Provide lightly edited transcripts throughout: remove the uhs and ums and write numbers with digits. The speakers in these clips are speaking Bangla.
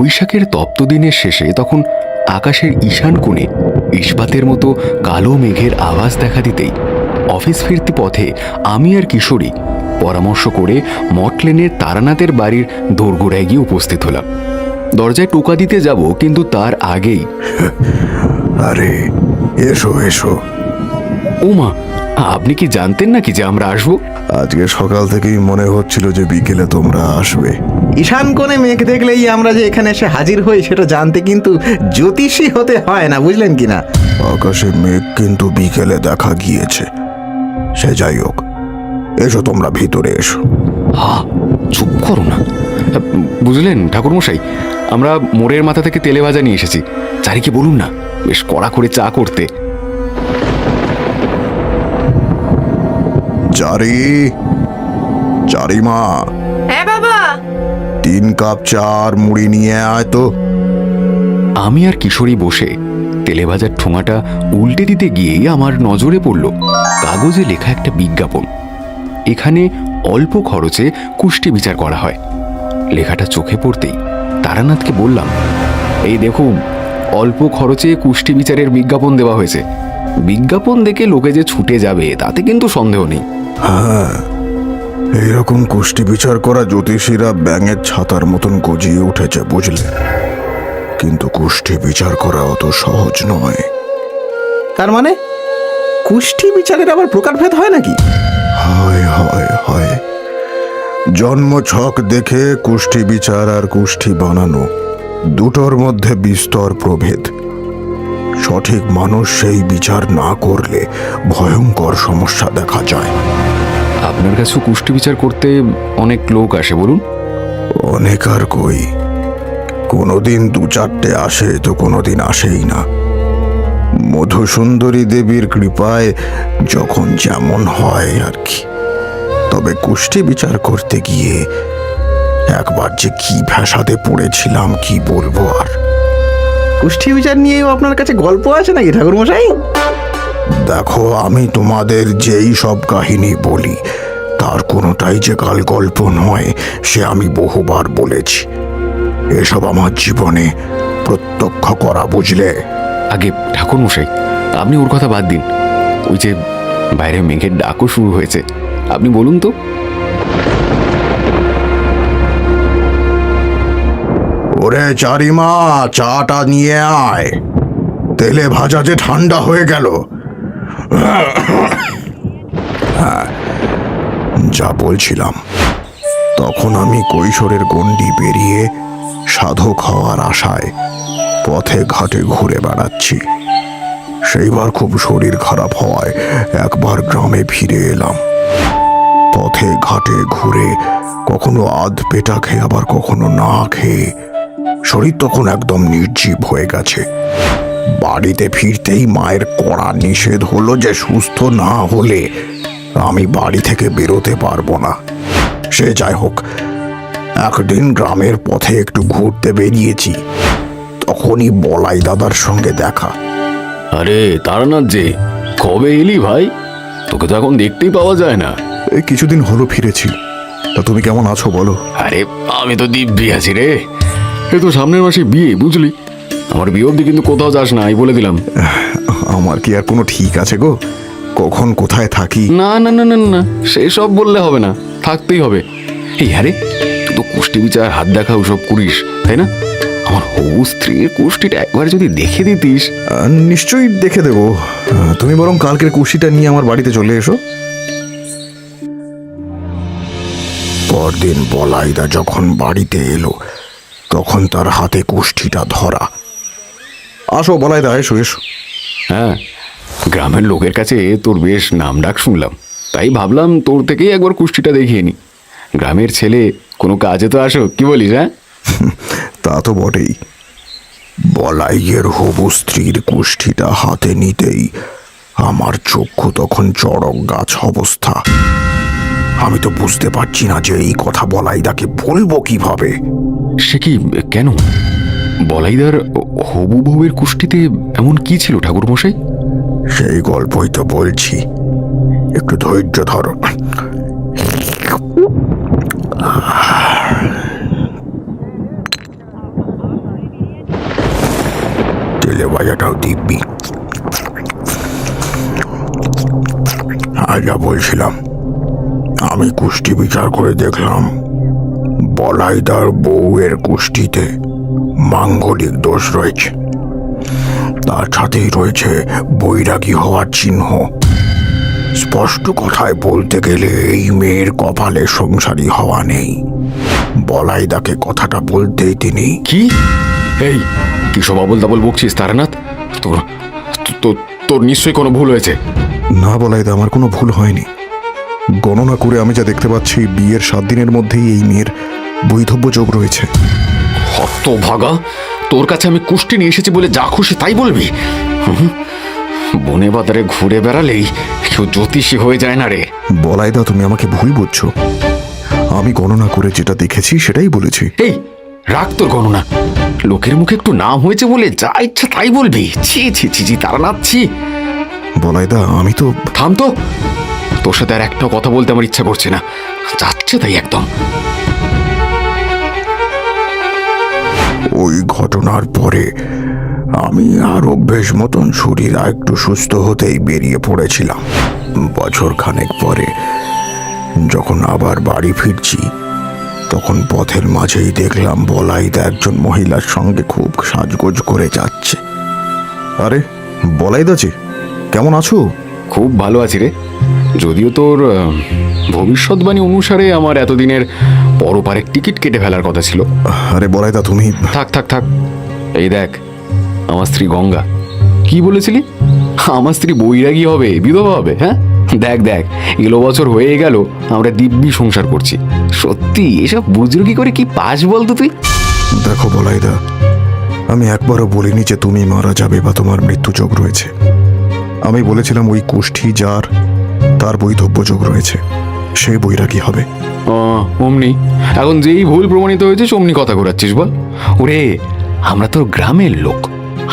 বৈশাখের তপ্ত দিনের শেষে তখন আকাশের ঈশান কোণে ইস্পাতের মতো কালো মেঘের আভাস দেখা দিতেই অফিস ফিরতি পথে আমি আর কিশোরী পরামর্শ করে মটলেনের তারানাথের বাড়ির দোরগোড়ায় গিয়ে উপস্থিত হলাম। দরজায় টোকা দিতে যাব, কিন্তু তার আগেই আরে এসো এসো। ও মা, আপনি কি জানতেন নাকি যে আমরা আসবো? আজকে সকাল থেকেই মনে হচ্ছিল যে বিকেলে তোমরা আসবে। ঈশান কোণে মেঘ দেখলেই আমরা যে এখানে এসে হাজির হই সেটা জানতে কিন্তু জ্যোতিষী হতে হয় না, বুঝলেন কিনা? আকাশে মেঘ কিন্তু বিকেলে দেখা গিয়েছে। সে যাই হোক, এসো তোমরা ভিতরে এসো। হা, চুপ করো না। বুঝলেন ঠাকুরমশাই, আমরা মোড়ের মাথা থেকে তেলে ভাজা নিয়ে এসেছি। চারিকে বলুন না বেশ কড়া করে চা করতে। চারিমা, হ্যাঁ বাবা। 3 কাপ চা আর মুড়ি নিয়ে আয় তো। আমি আর কিশোরী বসে তেলে ভাজার ঠোঙাটা উল্টে দিতে গিয়েই আমার নজরে পড়ল কাগজে লেখা একটা বিজ্ঞাপন। এখানে অল্প খরচে কুষ্টি বিচার করা হয়। লেখাটা চোখে পড়তেই তারানাথকে বললাম, এই দেখুন, অল্প খরচে কুষ্টি বিচারের বিজ্ঞাপন দেওয়া হয়েছে। বিজ্ঞাপন দেখে লোকে যে ছুটে যাবে তাতে কিন্তু সন্দেহ নেই। হ্যাঁ, এইরকম কুষ্টি বিচার করা জ্যোতিষীরা ব্যাঙের ছাতার মতন গজিয়ে উঠেছে, বুঝলে? কিন্তু কুষ্টি বিচার করা অত সহজ নয়। তার মানে কুষ্টি বিচারের আবার প্রকারভেদ হয় নাকি? হয় হয় হয়। জন্ম ছক দেখে কুষ্টি বিচার আর কুষ্টি বানানো দুটোর মধ্যে বিস্তর প্রভেদ। সঠিক মানুষ সেই বিচার না করলে ভয়ঙ্কর সমস্যা দেখা যায়। আপনার কাছে কুষ্টি বিচার করতে অনেক লোক আসে, বলুন? অনেক আর কই, কোনোদিন 2-4টে আসে তো কোনোদিন আসেই না। মধুসুন্দরী দেবীর কৃপায় যখন যেমন হয় আর কি। তবে কুষ্টি বিচার করতে গিয়ে একবার যে কি ফ্যাসাদে পড়েছিলাম কি বলবো আর। কুষ্টি বিচার নিয়েও আপনার কাছে গল্প আছে নাকি ঠাকুরমশাই? দেখো, আমি তোমাদের যেই সব কাহিনী বলি তার কোনোটাই যে কাল গল্প নয় সে আমি বহুবার বলেছি। এসব আমার জীবনে প্রত্যক্ষ করা, বুঝলে? আগে ঠাকুরমশাই, আপনি ওর কথা বাদ দিন। ওই যে বাইরে মেঘের ডাকও শুরু হয়েছে, আপনি বলুন তো। ওরে চারিমা, চাটা নিয়ে আয়। তেলে ভাজা যে ঠান্ডা হয়ে গেল। হ্যাঁ, যা বলছিলাম, তখন আমি কৈশোরের গণ্ডি পেরিয়ে সাধক হওয়ার আশায় পথে ঘাটে ঘুরে বেড়াচ্ছি। সেইবার খুব শরীর খারাপ হওয়ায় একবার গ্রামে ফিরে এলাম। পথে ঘাটে ঘুরে কখনো আধ পেটা খেয়ে আবার কখনো না খেয়ে শরীর তখন একদম নির্জীব হয়ে গেছে। বাড়িতে ফিরতেই মায়ের কড়া নিষেধ হলো যে সুস্থ না হলে আমি বাড়ি থেকে বেরোতে পারবো না। সে যাই হোক, একদিন গ্রামের পথে একটু ঘুরতে বেরিয়েছি, তখনই বলাই দাদার সঙ্গে দেখা। আরে তারানাথ যে, কবে এলি ভাই? তোকে তো এখন দেখতেই পাওয়া যায় না। এই কিছুদিন হলো ফিরেছি। তা তুমি কেমন আছো বলো? আরে আমি তো দিব্যি আছি রে। এ তো সামনের মাসে বিয়ে, বুঝলি? আমার বিয়ে অবধি কিন্তু কোথাও যাস না, এই বলে দিলাম। আমার কি আর কোনো ঠিক আছে গো? কখন কোথায় থাকি? না না না না না, সেই সব বললে হবে না, থাকতেই হবে। এই আরে, তুই তো কুষ্টি বিচার, হাত দেখা ওসব করিস, তাই না? আমার হবু স্ত্রীর কুষ্টিটা একবার যদি দেখে দিতিস। নিশ্চয়ই দেখে দেবো। তুমি বরং কালকের কুশিটা নিয়ে আমার বাড়িতে চলে এসো। পরদিন বলাইদা যখন বাড়িতে এলো তখন তার হাতে কুষ্টিটা ধরা। আসো বলাইদা, এসো এসো। হ্যাঁ, গ্রামের লোকের কাছে তোর বেশ নাম ডাক শুনলাম, তাই ভাবলাম তোর থেকেই একবার কুষ্টিটা দেখিয়ে নি। গ্রামের ছেলে, কোনো কাজে তো আসো, কি বলিস? হ্যাঁ, তা তো বটেই। বলাইয়ের হবু স্ত্রীর কুষ্ঠিটা হাতে নিতেই আমার চক্ষু তখন চড়ক গাছ অবস্থা। আমি তো বুঝতে পারছি না যে এই কথা বলাইদাকে বলবো কিভাবে। সে কি, কেন? বলাইদার হবু বউয়ের কুষ্টিতে এমন কি ছিল ঠাকুরমশাই? সেই গল্পই তো বলছি, একটু ধৈর্য ধরো। এটাও দিব্যি। যা বলছিলাম, আমি কুষ্টি বিচার করে দেখলাম বলাইদার বউয়ের কুষ্টিতে মাঙ্গলিক দোষ রয়েছে, তার সাথেই রয়েছে বৈরাগী হওয়ার চিহ্ন। স্পষ্ট কথায় বলতে গেলে এই মেয়ের কপালে সংসারী হওয়া নেই। বলাইদাকে কথাটা বলতেই তিনি কি এই কি সব আবল তাবল বকছিস তারানাথ? তোর তোর নিশ্চয়ই কোনো ভুল হয়েছে। না বলাইদা, আমার কোনো ভুল হয়নি। গণনা করে আমি যা দেখতে পাচ্ছি, বিয়ের 7 দিনের মধ্যেই এই মেয়ের বৈধব্য যোগ রয়েছে। হতভাগা, তোর কাছে আমি কুষ্টি নিয়ে এসেছি বলে যা খুশি তাই বলবি? বনে বাজারে ঘুরে বেড়ালেই কেউ জ্যোতিষী হয়ে যায় না রে। বলাইদা, তুমি আমাকে ভুল বুঝছো। আমি গণনা করে যেটা দেখেছি সেটাই বলেছি। এই রাখ তোর গণনা। লোকের মুখে একটু নাম হয়েছে বলে যা ইচ্ছা তাই বলবি? ছি ছি ছি ছি, তারানাথ ছি। বলাইদা, আমি তো থাম তো, তোর সাথে আর একটাও কথা বলতে আমার ইচ্ছা করছে না, যাচ্ছে তাই একদম। ওই ঘটনার পরে আমি আর অভ্যেস মতন শরীর একটু সুস্থ হতেই বেরিয়ে পড়েছিলাম। বছর খানেক পরে যখন আবার বাড়ি ফিরছি, তখন পথের মাঝেই দেখলাম বলাইদা একজন মহিলার সঙ্গে খুব সাজগোজ করে যাচ্ছে। আরে বলাইদা জি, কেমন আছো? খুব ভালো আছি রে, যদিও তোর ভবিষ্যৎবাণী অনুসারে আমার এতদিনের পরপারের টিকিট কেটে ফেলার কথা ছিল। আরে বলাইদা, তুমি থাক থাক থাক, এই দেখ আমার স্ত্রী গঙ্গা। কি বলেছিলি? আমার স্ত্রী বৈরাগী হবে, বিধবা হবে? হ্যাঁ দেখ দেখ, এলো বছর হয়ে গেল আমরা দিব্যি সংসার করছি। সত্যি এসব বুঝলো কি করে? কি পাস বলতো তুই? দেখো বলাইদা, আমি একবারও বলিনি যে তুমি মারা যাবে বা তোমার মৃত্যু যোগ রয়েছে। আমি বলেছিলাম ওই কুষ্ঠি যার, তার বৈধব্য যোগ রয়েছে, সে বৈরাগী হবে। অমনি এখন যেই ভুল প্রমাণিত হয়েছে অমনি কথা ঘোরাচ্ছিস বল? ওরে আমরা তোর গ্রামের লোক,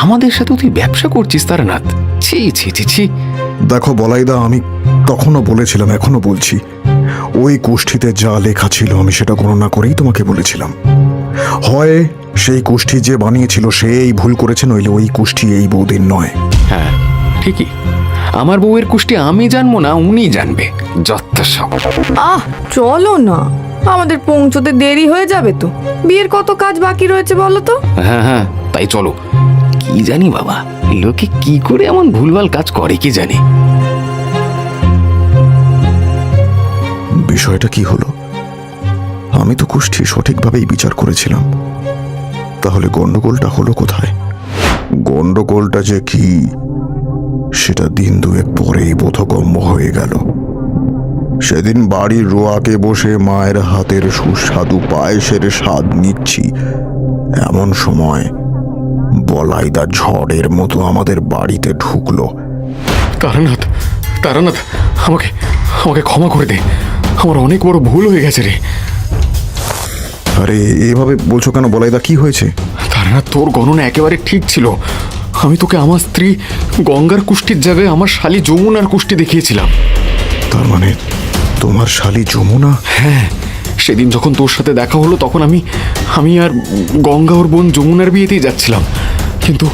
আমাদের সাথে তুই ব্যবসা করছিস তারানাথ? ছি ছি ছি ছি। দেখো বলাইদা, আমি তখনও বলেছিলাম, এখনো বলছি, ওই কুষ্ঠিতে যা লেখা ছিল আমি সেটা গণনা করেই তোমাকে বলেছিলাম। হয় সেই কুষ্ঠি যে বানিয়েছিল সে এই ভুল করেছে, নইলে ওই কুষ্ঠি এই বৌদির নয়। হ্যাঁ ঠিকই, আমার বউয়ের কুষ্টি আমি জানবো না, উনি জানবে। যত সব। চলো না, আমাদের পৌঁছতে দেরি হয়ে যাবে তো। বিয়ের কত কাজ বাকি রয়েছে বলো তো? হ্যাঁ হ্যাঁ তাই চলো। কি জানি বাবা, লোকে কি করে এমন ভুলভাল কাজ করে কি জানি। বিষয়টা কি হলো? আমি তো কুষ্ঠি সঠিকভাবেই বিচার করেছিলাম, তাহলে গন্ডগোলটা হলো কোথায়? গন্ডগোলটা যে কি সেটা দিন দুয়েক পরেই বোধগম্য হয়ে গেল। সেদিন বাড়ির রোয়াকে বসে মায়ের হাতের সুস্বাদু পায়েসের স্বাদ নিচ্ছি, এমন সময় বলাইদা ঝড়ের মতো আমাদের বাড়িতে ঢুকলো। তারানাথ, তারানাথ, আমাকে আমাকে ক্ষমা করে দে, আমার অনেক বড় ভুল হয়ে গেছে রে। আরে এভাবে বলছো কেন বলাইদা, কি হয়েছে? তারানাথ, তোর গণনা একেবারে ঠিক ছিল। আমি তোকে আমার স্ত্রী গঙ্গার কুষ্টির জায়গায় আমার শালী যমুনার কুষ্টি দেখিয়েছিলাম। তার মানে তোমার শালী যমুনা? হ্যাঁ, সেদিন যখন তোর সাথে দেখা হলো তখন আমি আর গঙ্গা ওর বোন যমুনার বিয়েতেই যাচ্ছিলাম, কিন্তু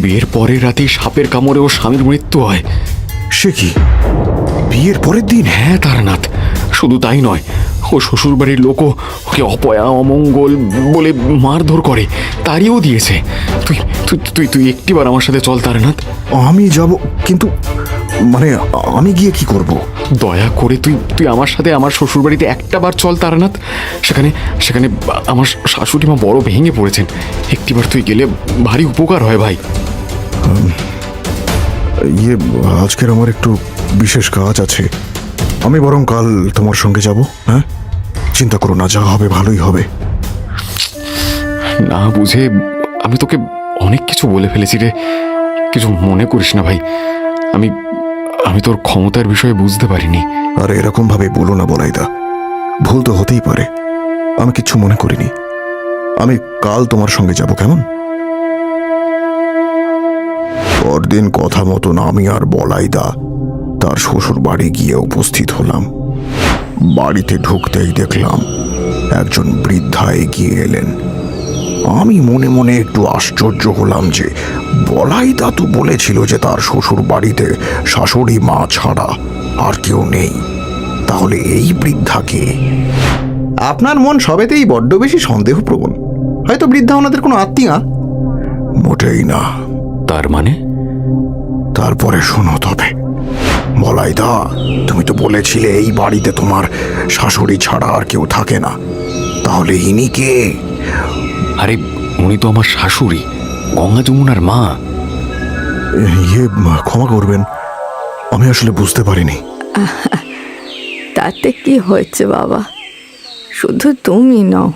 বিয়ের পরের রাতেই সাপের কামড়ে ওর স্বামীর মৃত্যু হয়। সে কি, বিয়ের পরের দিন? হ্যাঁ তারানাথ, শুধু তাই নয়, ও শ্বশুরবাড়ির লোকও ওকে অপয়া অমঙ্গল বলে মারধর করে, তাড়িয়েও দিয়েছে। তুই তুই তুই তুই একটিবার আমার সাথে চল তারানাথ। আমি যাব, কিন্তু মানে আমি গিয়ে কি করব? দয়া করে তুই তুই আমার সাথে আমার শ্বশুরবাড়িতে একটা বার চল তারানাথ। সেখানে সেখানে আমার শাশুড়ি মা বড় ভেঙে পড়েছেন, একটিবার তুই গেলে ভারী উপকার হয় ভাই। আজকের আমার একটু বিশেষ কাজ আছে, আমি বরং কাল তোমার সঙ্গে যাব। হ্যাঁ, চিন্তা করো না, যা হবে ভালোই হবে। না বুঝে আমি তোকে অনেক কিছু বলে ফেলেছি রে, কিছু মনে করিস না ভাই। আমি আমি তোর ক্ষমতার বিষয়ে বুঝতে পারিনি। আর এরকম ভাবে বলো না বলাইদা, ভুল তো হতেই পারে, আমি কিচ্ছু মনে করিনি। আমি কাল তোমার সঙ্গে যাব, কেমন? পরদিন কথা মতন আমি আর বলাইদা তার শ্বশুর বাড়ি গিয়ে উপস্থিত হলাম। বাড়িতে ঢুকতেই দেখলাম একজন বৃদ্ধা এগিয়ে এলেন। আমি মনে মনে একটু আশ্চর্য হলাম যে বলাই দাদু বলেছিল যে তার শ্বশুর বাড়িতে শাশুড়ি মা ছাড়া আর কেউ নেই। তাহলে এই বৃদ্ধাকে? আপনার মন সবেতেই বড্ড বেশি সন্দেহপ্রবণ। হয়তো বৃদ্ধা ওনাদের কোনো আত্মীয়া। মোটেই না। তার মানে? তারপরে শোনো তবে। বলাইদা, তুমি তো বলেছিলে এই বাড়িতে তোমার শাশুড়ি ছাড়া আর কেউ থাকে না। তাহলে ইনি কে? আরে উনি তো আমার শাশুড়ি, গঙ্গা যমুনার মা। ক্ষমা করবেন, আমি আসলে বুঝতে পারিনি। তাতে কি হয়েছে বাবা? শুধু তুমি নও,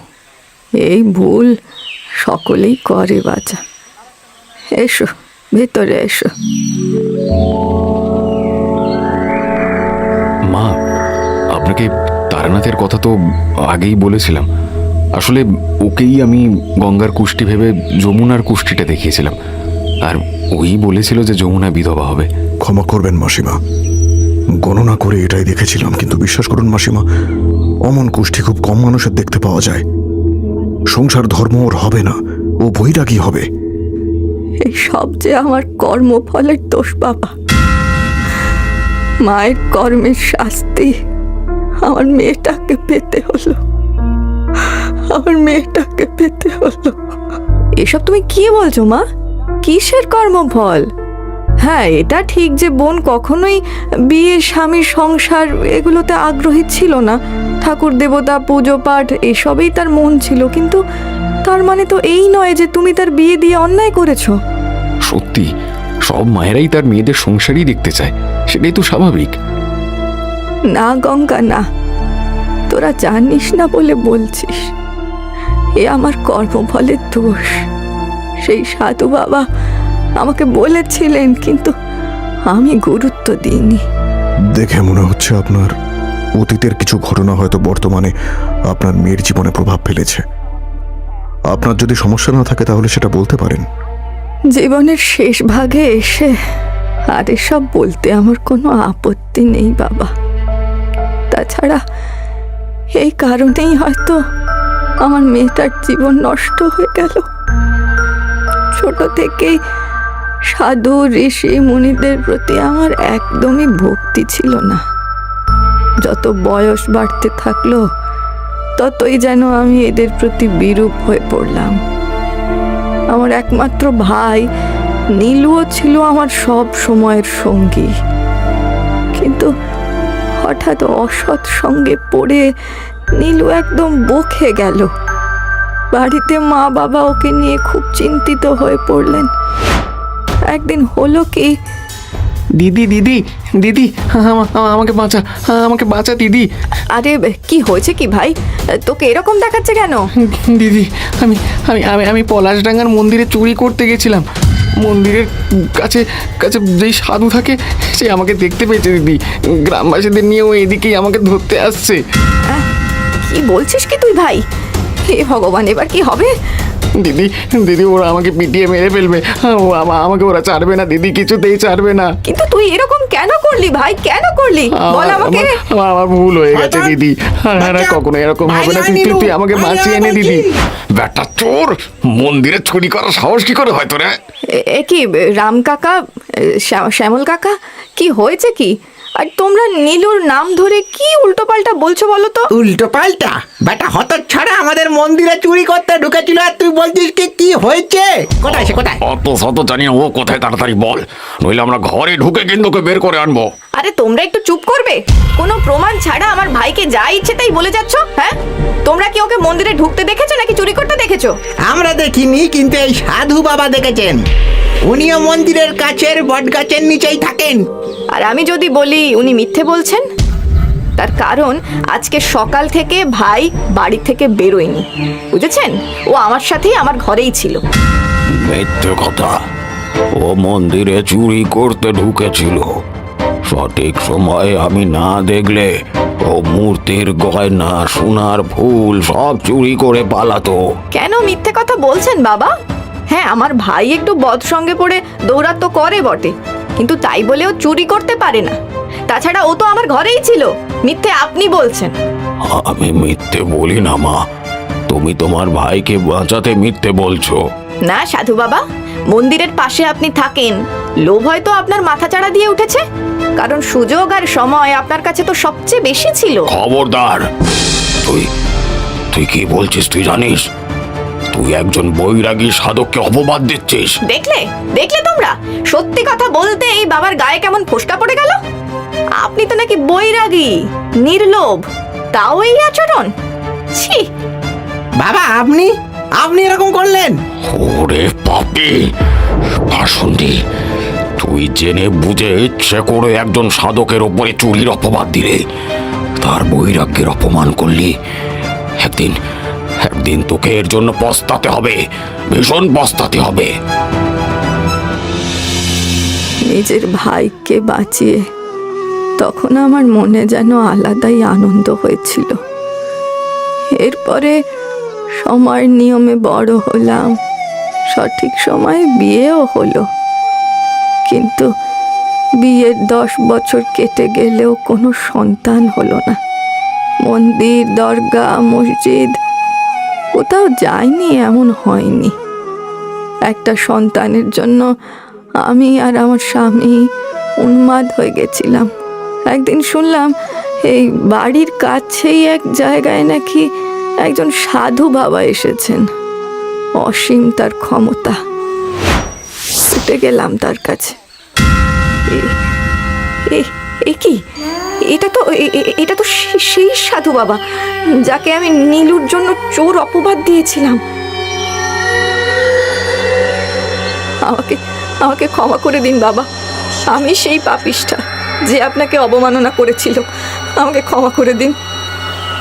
এই ভুল সকলেই করে বাছা। এসো, ভেতরে এসো। মা, আপনাকে তারানাথের কথা তো আগেই বলেছিলাম। আসলে ওকেই আমি গঙ্গার কুষ্টি ভেবে যমুনার কুষ্টিটা দেখিয়েছিলাম, আর ওই বলেছিল যে যমুনা বিধবা হবে। ক্ষমা করবেন মাসিমা, গণনা করে এটাই দেখেছিলাম। কিন্তু বিশ্বাস করুন মাসিমা, অমন কুষ্টি খুব কম মানুষের দেখতে পাওয়া যায়। সংসার ধর্ম ওর হবে না, ও বৈরাগী হবে। এই সব যে আমার কর্মফলের দোষ বাবা। মায়ের কর্মের শাস্তি আমার মেয়েটাকে পেতে হলো, আমার মেয়েটাকে পেতে হলো। এসব তুমি কি বলছো মা? কিসের কর্মফল? হ্যাঁ, এটা ঠিক যে বোন কখনোই বিয়ে, স্বামীর সংসার এগুলোতে আগ্রহী ছিল না। ঠাকুর দেবতা, পুজো পাঠ এসবেই তার মন ছিল। কিন্তু তার মানে তো এই নয় যে তুমি তার বিয়ে দিয়ে অন্যায় করেছো। সত্যি, সব মায়েরাই তার মেয়েদের সংসারই দেখতে চায়, সেটাই তো স্বাভাবিক। না গঙ্গা, না, তোরা জানিস না বলে বলছিস। এ আমার কর্মফলের দোষ। সেই সাধু বাবা আমাকে বলেছিলেন, কিন্তু আমি গুরুত্ব দিইনি। দেখে মনে হচ্ছে আপনার অতীতের কিছু ঘটনা হয়তো বর্তমানে আপনার মেয়ের জীবনে প্রভাব ফেলেছে। আপনার যদি সমস্যা না থাকে তাহলে সেটা বলতে পারেন। জীবনের শেষ ভাগে এসে আর এসব বলতে আমার কোনো আপত্তি নেই বাবা। তাছাড়া এই কারণেই হয়তো আমার মেয়েটার জীবন নষ্ট হয়ে গেল। ছোট থেকেই সাধু, ঋষি, মুনিদের প্রতি আমার একদমই ভক্তি ছিল না। যত বয়স বাড়তে থাকলো ততই যেন আমি এদের প্রতি বিরূপ হয়ে পড়লাম। আমার একমাত্র ভাই নীলুও ছিল আমার সব সময়ের সঙ্গী, কিন্তু হঠাৎ অসৎ সঙ্গে পড়ে নীলু একদম বকে গেল। বাড়িতে মা বাবা ওকে নিয়ে খুব চিন্তিত হয়ে পড়লেন। একদিন হলো কি, দিদি দিদি দিদি, আমাকে বাঁচা, আমাকে বাঁচা দিদি। আরে কি হয়েছে কি ভাই? তোকে এরকম দেখাচ্ছে কেন? দিদি, আমি আমি আমি আমি পলাশডাঙ্গার মন্দিরে চুরি করতে গেছিলাম। মন্দিরের কাছে কাছে যেই সাধু থাকে সে আমাকে দেখতে পেয়েছে দিদি। গ্রামবাসীদের নিয়ে ও এদিকেই আমাকে ধরতে আসছে। কি বলছিস কি তুই ভাই? হে ভগবান, এবার কি হবে? দিদি দিদি, ওরা আমাকে পিটিয়ে মেরে ফেলবে। ও আমাকে ওরা ছাড়বে না দিদি, কিছুতেই ছাড়বে না। কিন্তু তুই এরকম কেন করলি ভাই? কেন করলি বল আমাকে। আমার ভুল হয়ে গেছে দিদি, আর কখনো এরকম হবে না। তুই আমাকে বাঁচিয়ে এনে দিদি। ব্যাটা চোর, মন্দিরে চুরি করার সাহস কি করে হয় তোর? এ কি রাম কাকা, শ্যামল কাকা, কি হয়েছে কি? আর তোমরা নীলুর নাম ধরে কি উল্টোপাল্টা বলছো বলো তো? উল্টো পাল্টা? বেটা হত ছাড়া আমাদের মন্দিরে চুরি করতে ঢুকেছিল, আর তুই বলছিস কি হয়েছে? কোথায় সে, কোথায়? অত শত জানি না, ও কোথায় তাড়াতাড়ি বল, নইলে আমরা ঘরে ঢুকে কিন্তু ওকে বের করে আনবো। আরে তোমরা একটু চুপ করবে? কোনো প্রমাণ ছাড়া আমার ভাইকে যা ইচ্ছে তাই বলে যাচ্ছ। হ্যাঁ, তোমরা কি ওকে মন্দিরে ঢুকতে দেখেছো নাকি চুরি করতে দেখেছো? আমরা দেখিনি, কিন্তু এই সাধু বাবা দেখেছেন। উনিও মন্দিরের কাছের বট গাছের নিচেই থাকেন। আর আমি যদি বলি উনি মিথ্যে বলছেন, তার কারণ আজকে সকাল থেকে ভাই বাড়ি থেকে বেরোয়নি, বুঝেছেন? ও আমার সাথেই আমার ঘরেই ছিল। মিথ্যে কথা, ও মন্দিরে চুরি করতে ঢুকেছিল। সঠিক সময়ে আমি না দেখলে ও মূর্তির গয়না, সোনার ফুল সব চুরি করে পালাতো। কেন মিথ্যে কথা বলছেন বাবা? হ্যাঁ, আমার ভাই একটু বদ সঙ্গে পড়ে দৌড়াত তো করে বটে, কিন্তু তাই বলেও চুরি করতে পারে না। তাছাড়া ও তো আমার ঘরেই ছিল। মিথ্যে আপনি বলছেন। আমি মিথ্যে বলি না মা, তুমি তোমার ভাইকে বাঁচাতে মিথ্যে বলছো। না সাধু বাবা, মন্দিরের পাশে আপনি থাকেন, লোভ হয়তো আপনার মাথাচাড়া দিয়ে উঠেছে, কারণ সুযোগ আর সময় আপনার কাছে তো সবচেয়ে বেশি ছিল। খবরদার! তুই তুই কি বলছিস তুই জানিস? তুই একজন বৈরাগী সাধককে অপবাদ দিচ্ছিস। দেখলে দেখলে তোমরা, সত্যি কথা বলতে এই বাবার গায়ে কেমন ফোসকা পড়ে গেল। আপনি তো নাকি বৈরাগী, নির্লোভ, তাও এই আচরণ। ছি! বাবা, আপনি আপনি এরকম করলেন? ওরে পাপি পাষণ্ডী, তুই জেনে বুঝে ইচ্ছে করে একজন সাধকের ওপরে চুরির অপবাদ দিলে, তার বৈরাগ্যের অপমান করলি। একদিন একদিন তোকে এর জন্য পস্তাতে হবে, ভীষণ পস্তাতে হবে। নিজের ভাইকে বাঁচিয়ে তখন আমার মনে যেন আলাদাই আনন্দ হয়েছিল। এরপরে সময়ের নিয়মে বড় হলাম, সঠিক সময়ে বিয়েও হলো, কিন্তু বিয়ের 10 বছর কেটে গেলেও কোনো সন্তান হলো না। মন্দির, দরগা, মসজিদ কোথাও যায়নি এমন হয়নি। একটা সন্তানের জন্য আমি আর আমার স্বামী উন্মাদ হয়ে গেছিলাম। একদিন শুনলাম এই বাড়ির কাছেই এক জায়গায় নাকি একজন সাধু বাবা এসেছেন। অসীম তার ক্ষমতা। ছুটে গেলাম তার কাছে। কি এটা তো সেই সাধু বাবা যাকে আমি নীলুর জন্য চোর অপবাদ দিয়েছিলাম। আমাকে ক্ষমা করে দিন বাবা, আমি সেই পাপিষ্ঠা যে আপনাকে অবমাননা করেছিল। আমাকে ক্ষমা করে দিন।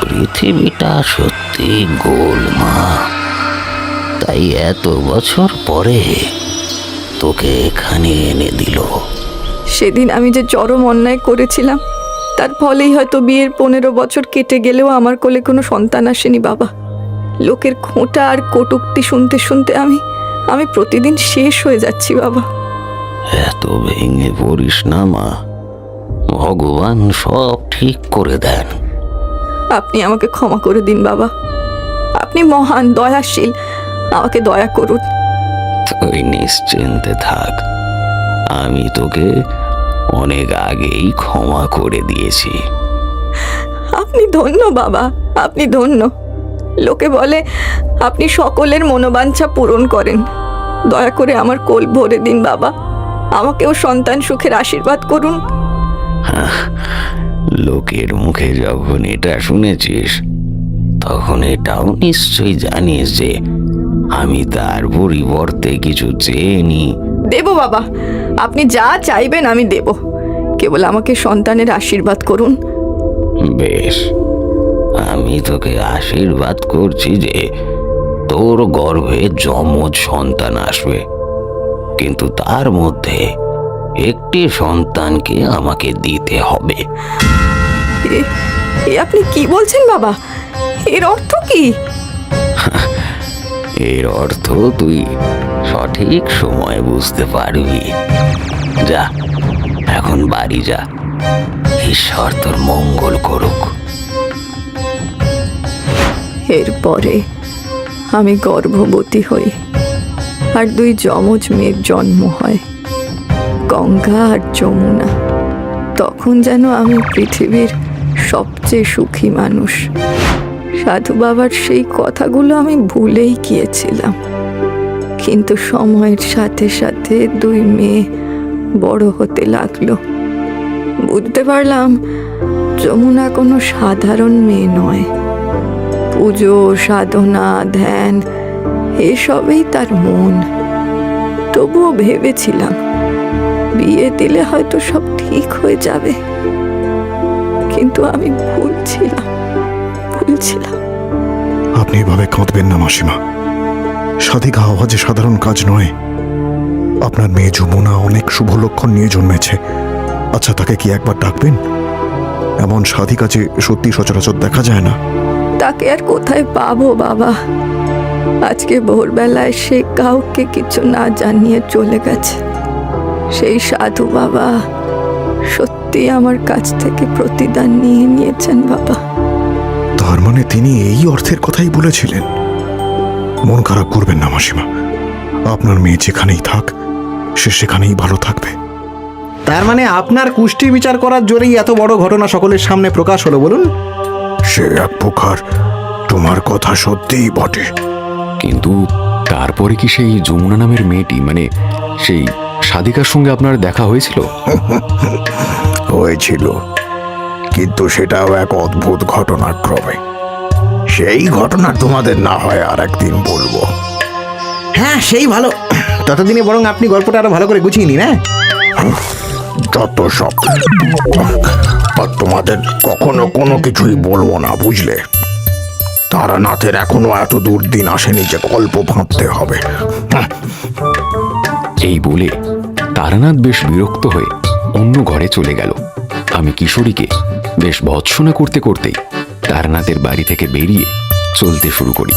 পৃথিবীটা সত্যি গোল মা, তাই এত বছর পরে তোকে এখানে এনে দিল। সেদিন আমি যে চরম অন্যায় করেছিলাম, তার ফলেই হয়তো বিয়ের 15 বছর কেটে গেলেও আমার কোলে কোনো সন্তান আসেনি বাবা। লোকের খোঁটা আর কটূক্তি শুনতে শুনতে আমি প্রতিদিন শেষ হয়ে যাচ্ছি বাবা। এত ভেঙে পড়িস না মা, ভগবান সব ঠিক করে দেন। আপনি আমাকে ক্ষমা করে দিন বাবা, আপনি মহান দয়াশীল, আমাকে দয়া করুন। তুই নিশ্চিন্তে থাক, আমি তোকে অনেক আগেই ক্ষমা করে দিয়েছি। আপনি ধন্য বাবা, আপনি ধন্য। লোকে বলে আপনি সকলের মনোবাঞ্ছা পূরণ করেন। দয়া করে আমার কোল ভরে দিন বাবা, আমাকেও সন্তান সুখের আশীর্বাদ করুন। লোকের মুখে যখন এটা শুনেছিস, তখন এটাও নিশ্চয়ই জানিস যে আমি তার পরিবর্তে কিছু চেয়েনি। দেব বাবা, আপনি যা চাইবেন আমি দেব, কেবল আমাকে সন্তানের আশীর্বাদ করুন। বেশ, আমি তোকে আশীর্বাদ করছি যে তোর গর্ভে যমজ সন্তান আসবে, কিন্তু তার মধ্যে একটি সন্তানকে আমাকে দিতে হবে। এ আপনি কি বলছেন বাবা? এর অর্থ কি? এর অর্থ তুই সঠিক সময় বুঝতে পারবি। যা, এখন বাড়ি যা, ঈশ্বর তোর মঙ্গল করুক। এরপরে আমি গর্ভবতী হই, আর 2 যমজ মেয়ের জন্ম হয়, গঙ্গা আর যমুনা। তখন যেন আমি পৃথিবীর সবচেয়ে সুখী মানুষ। সাধু বাবার সেই কথাগুলো আমি ভুলেই গিয়েছিলাম, কিন্তু সময়ের সাথে সাথে 2 মেয়ে বড় হতে লাগলো। বুঝতে পারলাম যমুনা কোনো সাধারণ মেয়ে নয়। পুজো, সাধনা, ধ্যান এসবেই তার মন। তবুও ভেবেছিলাম বিয়ে দিলে হয়তো সব ঠিক হয়ে যাবে, কিন্তু আমি ভুলছিলাম। আপনি এভাবে কাঁদবেন না মাসিমা, সাধিকা হওয়া যে সাধারণ কাজ নয়। আপনার মেয়ে যমুনা অনেক শুভ লক্ষণ নিয়ে জন্মেছে। আচ্ছা, তাকে কি একবার ডাকবেন? এমন সাধিকা যে সত্যি সচরাচর দেখা যায় না। তাকে আর কোথায় পাবো বাবা? আজকে ভোরবেলায় সে কাউকে কিছু না জানিয়ে চলে গেছে। সেই সাধু বাবা সত্যি আমার কাছ থেকে প্রতিদান নিয়ে নিয়েছেন বাবা। তার মানে তিনি এই অর্থের কথাই বলেছিলেন? মন খারাপ করবেন না মাসিমা, আপনার মেয়ে যেখানেই থাক সে সেখানেই ভালো থাকবে। তার মানে আপনার কুষ্টি বিচার করার জোরেই এত বড় ঘটনা সকলের সামনে প্রকাশ হলো বলুন? সে এক প্রকার তোমার কথা সত্যিই বটে। কিন্তু তারপরে কি সেই যমুনা নামের মেয়েটি, মানে সেই সাদিকার সঙ্গে আপনার দেখা হয়েছিল? হয়েছিল, কিন্তু সেটাও এক অদ্ভুত ঘটনাক্রমে। সেই ঘটনা তোমাদের না হয় আর একদিন বলবো। হ্যাঁ, সেই ভালো। ততদিনে বরং আপনি গল্পটা আরো ভালো করে গুছিয়ে নিন। হ্যাঁ, যত সব। আর তোমাদের কখনো কোনো কিছুই বলবো না, বুঝলে? তারানাথের এখনো এত দুর্দিন আসেনি যে গল্প ভাবতে হবে। এই বলে তারানাথ বেশ বিরক্ত হয়ে অন্য ঘরে চলে গেল। আমি কিশোরীকে বেশ ভৎসনা করতে করতেই তারানাথের বাড়ি থেকে বেরিয়ে চলতে শুরু করি।